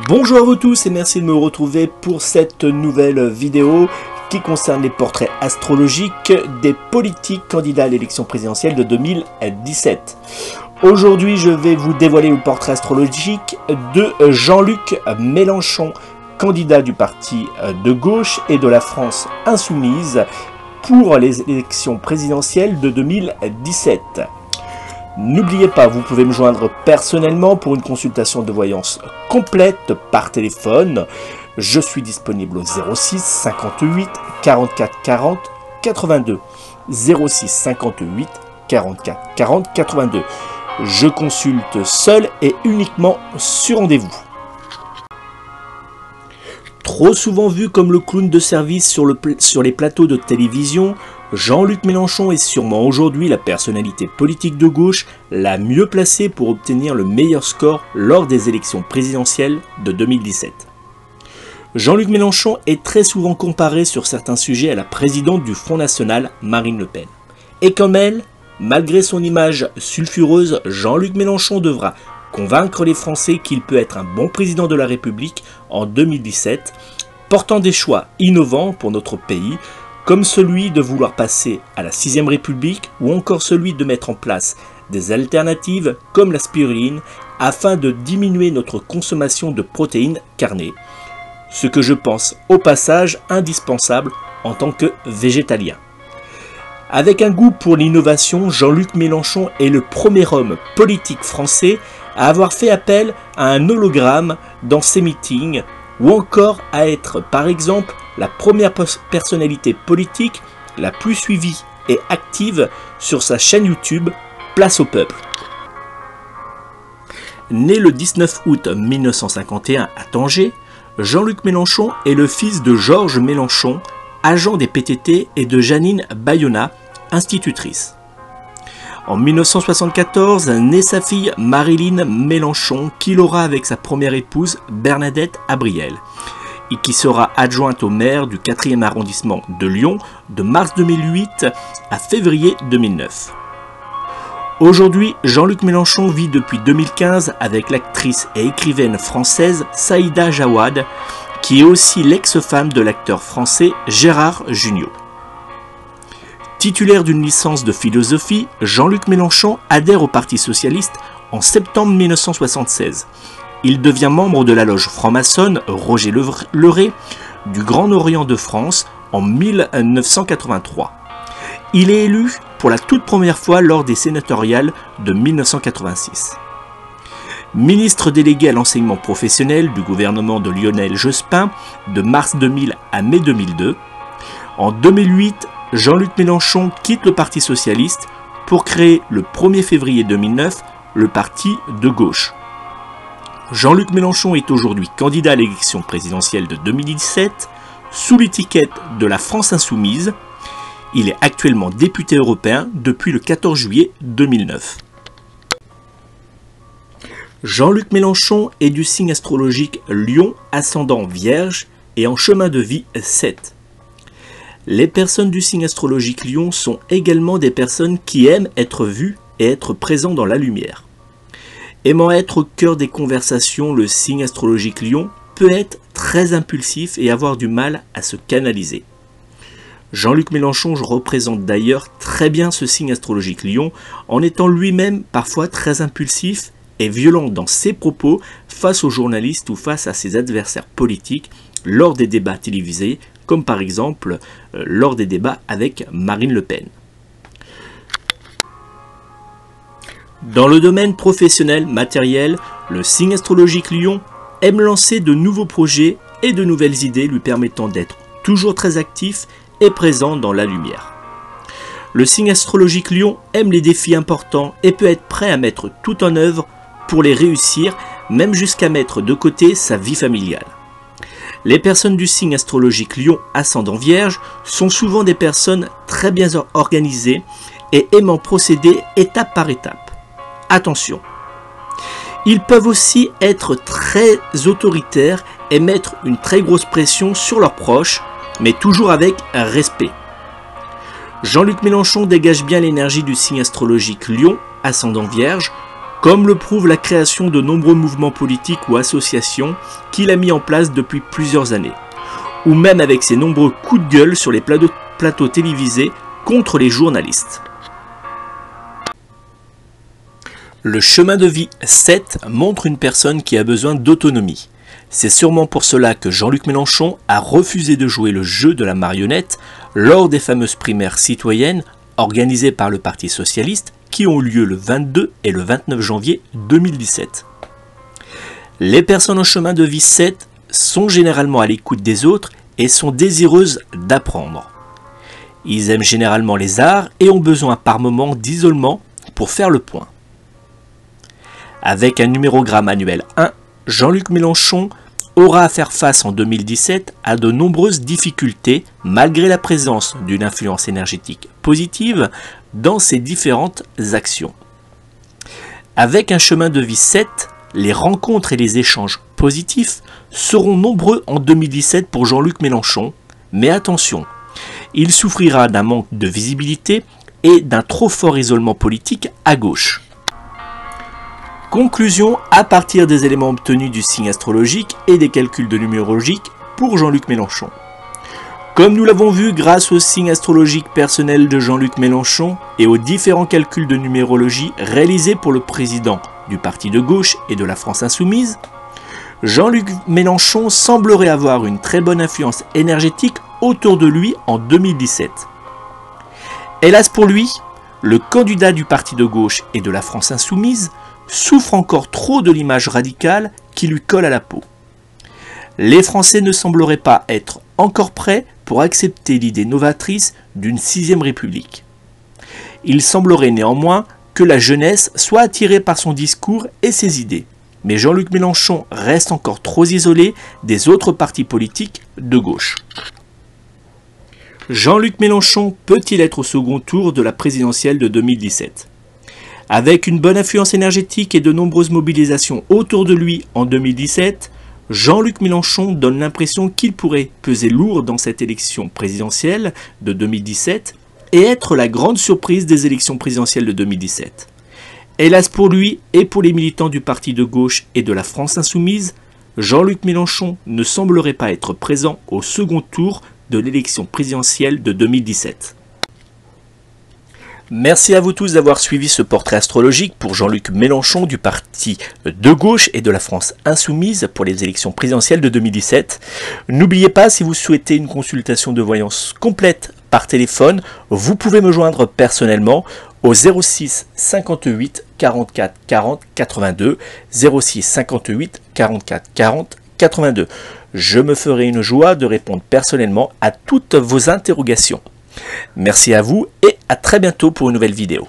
Bonjour à vous tous et merci de me retrouver pour cette nouvelle vidéo qui concerne les portraits astrologiques des politiques candidats à l'élection présidentielle de 2017. Aujourd'hui, je vais vous dévoiler le portrait astrologique de Jean-Luc Mélenchon, candidat du parti de gauche et de la France insoumise pour les élections présidentielles de 2017. N'oubliez pas, vous pouvez me joindre personnellement pour une consultation de voyance complète par téléphone. Je suis disponible au 06 58 44 40 82. 06 58 44 40 82. Je consulte seul et uniquement sur rendez-vous. Trop souvent vu comme le clown de service sur les plateaux de télévision, Jean-Luc Mélenchon est sûrement aujourd'hui la personnalité politique de gauche la mieux placée pour obtenir le meilleur score lors des élections présidentielles de 2017. Jean-Luc Mélenchon est très souvent comparé sur certains sujets à la présidente du Front National, Marine Le Pen. Et comme elle, malgré son image sulfureuse, Jean-Luc Mélenchon devra convaincre les Français qu'il peut être un bon président de la République en 2017, portant des choix innovants pour notre pays, comme celui de vouloir passer à la 6ème République ou encore celui de mettre en place des alternatives comme la spiruline afin de diminuer notre consommation de protéines carnées, ce que je pense au passage indispensable en tant que végétalien. Avec un goût pour l'innovation, Jean-Luc Mélenchon est le premier homme politique français à avoir fait appel à un hologramme dans ses meetings ou encore à être par exemple la première personnalité politique la plus suivie et active sur sa chaîne YouTube Place au Peuple. Né le 19 août 1951 à Tanger, Jean-Luc Mélenchon est le fils de Georges Mélenchon, agent des PTT, et de Janine Bayona, institutrice. En 1974, naît sa fille Marilyn Mélenchon, qu'il aura avec sa première épouse Bernadette Abriel, et qui sera adjointe au maire du 4e arrondissement de Lyon de mars 2008 à février 2009. Aujourd'hui, Jean-Luc Mélenchon vit depuis 2015 avec l'actrice et écrivaine française Saïda Jawad, qui est aussi l'ex-femme de l'acteur français Gérard Jugnot. Titulaire d'une licence de philosophie, Jean-Luc Mélenchon adhère au Parti socialiste en septembre 1976. Il devient membre de la loge franc-maçonne Roger Leray du Grand Orient de France en 1983. Il est élu pour la toute première fois lors des sénatoriales de 1986. Ministre délégué à l'enseignement professionnel du gouvernement de Lionel Jospin de mars 2000 à mai 2002, en 2008, Jean-Luc Mélenchon quitte le Parti socialiste pour créer le 1er février 2009 le Parti de gauche. Jean-Luc Mélenchon est aujourd'hui candidat à l'élection présidentielle de 2017 sous l'étiquette de la France insoumise. Il est actuellement député européen depuis le 14 juillet 2009. Jean-Luc Mélenchon est du signe astrologique Lion, ascendant Vierge et en chemin de vie 7. Les personnes du signe astrologique Lion sont également des personnes qui aiment être vues et être présents dans la lumière. Aimant être au cœur des conversations, le signe astrologique Lion peut être très impulsif et avoir du mal à se canaliser. Jean-Luc Mélenchon représente d'ailleurs très bien ce signe astrologique Lion en étant lui-même parfois très impulsif et violent dans ses propos face aux journalistes ou face à ses adversaires politiques lors des débats télévisés, comme par exemple lors des débats avec Marine Le Pen. Dans le domaine professionnel matériel, le signe astrologique Lion aime lancer de nouveaux projets et de nouvelles idées lui permettant d'être toujours très actif et présent dans la lumière. Le signe astrologique Lion aime les défis importants et peut être prêt à mettre tout en œuvre pour les réussir, même jusqu'à mettre de côté sa vie familiale. Les personnes du signe astrologique Lion ascendant Vierge sont souvent des personnes très bien organisées et aimant procéder étape par étape. Attention, ils peuvent aussi être très autoritaires et mettre une très grosse pression sur leurs proches, mais toujours avec respect. Jean-Luc Mélenchon dégage bien l'énergie du signe astrologique Lion, ascendant Vierge, comme le prouve la création de nombreux mouvements politiques ou associations qu'il a mis en place depuis plusieurs années, ou même avec ses nombreux coups de gueule sur les plateaux télévisés contre les journalistes. Le chemin de vie 7 montre une personne qui a besoin d'autonomie. C'est sûrement pour cela que Jean-Luc Mélenchon a refusé de jouer le jeu de la marionnette lors des fameuses primaires citoyennes organisées par le Parti socialiste qui ont lieu le 22 et le 29 janvier 2017. Les personnes en chemin de vie 7 sont généralement à l'écoute des autres et sont désireuses d'apprendre. Ils aiment généralement les arts et ont besoin par moments d'isolement pour faire le point. Avec un numérogramme annuel 1, Jean-Luc Mélenchon aura à faire face en 2017 à de nombreuses difficultés malgré la présence d'une influence énergétique positive dans ses différentes actions. Avec un chemin de vie 7, les rencontres et les échanges positifs seront nombreux en 2017 pour Jean-Luc Mélenchon, mais attention, il souffrira d'un manque de visibilité et d'un trop fort isolement politique à gauche. Conclusion à partir des éléments obtenus du signe astrologique et des calculs de numérologique pour Jean-Luc Mélenchon. Comme nous l'avons vu grâce au signe astrologique personnel de Jean-Luc Mélenchon et aux différents calculs de numérologie réalisés pour le président du parti de gauche et de la France Insoumise, Jean-Luc Mélenchon semblerait avoir une très bonne influence énergétique autour de lui en 2017. Hélas pour lui, le candidat du parti de gauche et de la France Insoumise souffre encore trop de l'image radicale qui lui colle à la peau. Les Français ne sembleraient pas être encore prêts pour accepter l'idée novatrice d'une 6ème République. Il semblerait néanmoins que la jeunesse soit attirée par son discours et ses idées, mais Jean-Luc Mélenchon reste encore trop isolé des autres partis politiques de gauche. Jean-Luc Mélenchon peut-il être au second tour de la présidentielle de 2017 ? Avec une bonne influence énergétique et de nombreuses mobilisations autour de lui en 2017, Jean-Luc Mélenchon donne l'impression qu'il pourrait peser lourd dans cette élection présidentielle de 2017 et être la grande surprise des élections présidentielles de 2017. Hélas pour lui et pour les militants du parti de gauche et de la France Insoumise, Jean-Luc Mélenchon ne semblerait pas être présent au second tour de l'élection présidentielle de 2017. Merci à vous tous d'avoir suivi ce portrait astrologique pour Jean-Luc Mélenchon du parti de gauche et de la France Insoumise pour les élections présidentielles de 2017. N'oubliez pas, si vous souhaitez une consultation de voyance complète par téléphone, vous pouvez me joindre personnellement au 06 58 44 40 82, 06 58 44 40 82. Je me ferai une joie de répondre personnellement à toutes vos interrogations. Merci à vous et à très bientôt pour une nouvelle vidéo.